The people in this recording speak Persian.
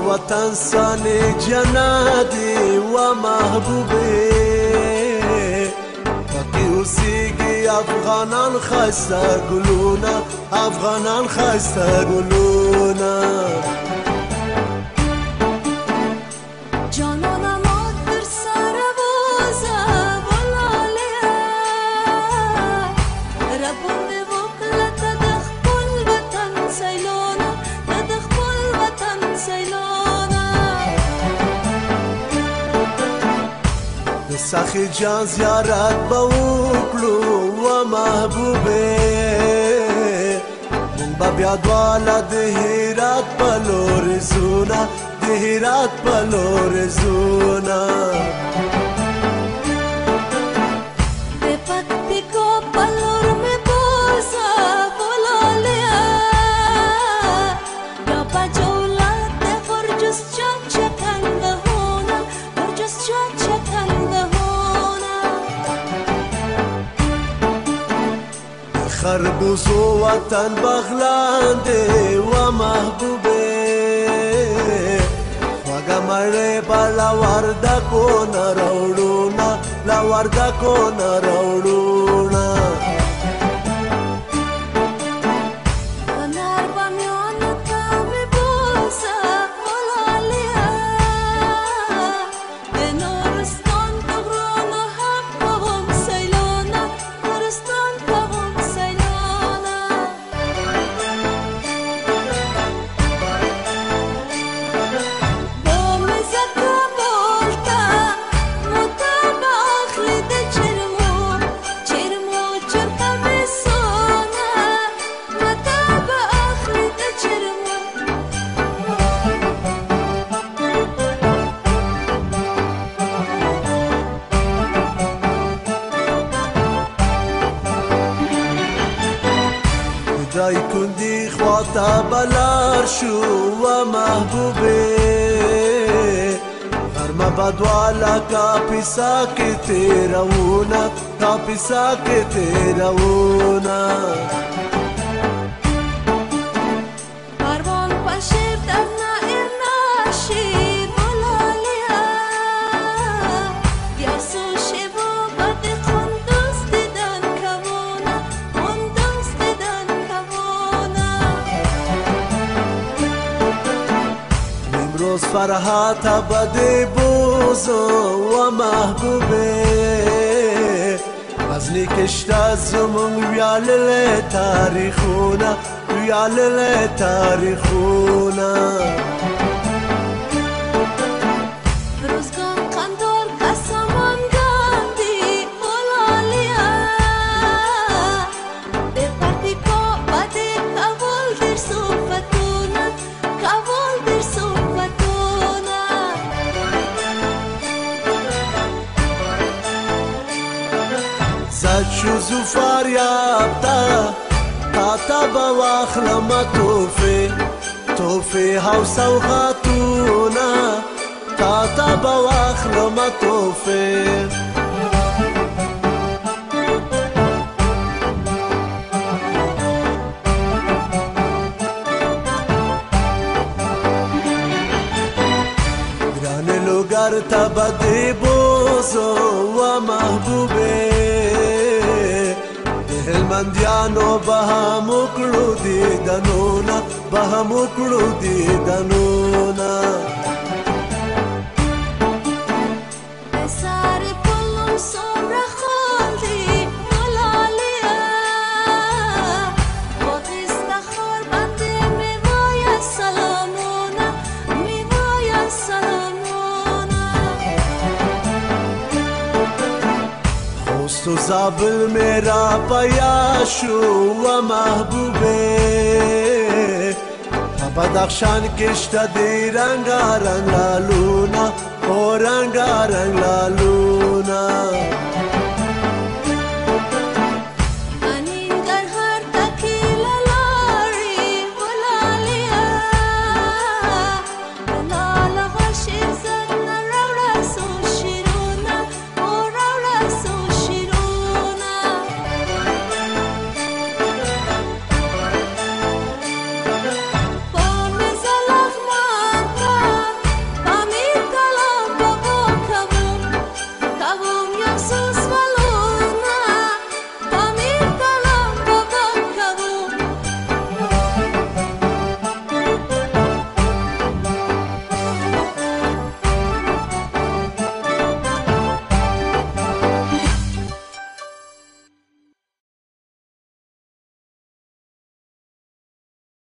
وطن سانی جنادی و محبوبی پاکی اوسیگی افغانان خسته گلونا افغانان خسته گلونا سخی جان زیارت به وکړو و محبوبه مونږ به بیا دواړه د هرات په لورې ځونه د هرات په لورې ځونه د پکتیکا په لور مې بوځه ولالیا بیا به جولات د برجس چکنګهونه برجس چکنګهونه خربوزو وطن بغلان دی و محبوبه خوږه مړۍ به له وردکو نه راوړونه له وردکو نه راوړونه دای کندی خواته بلار شو و محبوبه غرمه بدواله کاپیسا کې تیرونه کاپیسا کې تیرونه کاروان پشیر درنا ارناشی بولالیا بیا سو شیبو بد خندوز دیدن کبونه خندوز دیدن کبونه امروز فرحات بده بوزو و محبوبه غزنی کشته زمون ویالله تاریخونه ویالله تاریخونه روزگان قندار قسمان گاندی بولالیا به پرتیکا بده کابل در صفتونه کابل در صفتونه زد شو زفار یابتا تا با واخلم توفی هاوس او خاتونا تا با واخلم توفی گران لوگر تا بدی بوزو و محبوبه هلمندیانو به هم وکړو دیدنونه به هم وکړو دیدنونه سارې پلو څومره خاندي ولالیا واخیسته خور باندې مې وایه سلامونه مې وایه سلامونه خوست و زابل میرا پیا شو و محبوبه بدخشان کشته دی رنگا رنگ لالونا او رنگا رنگ لالونا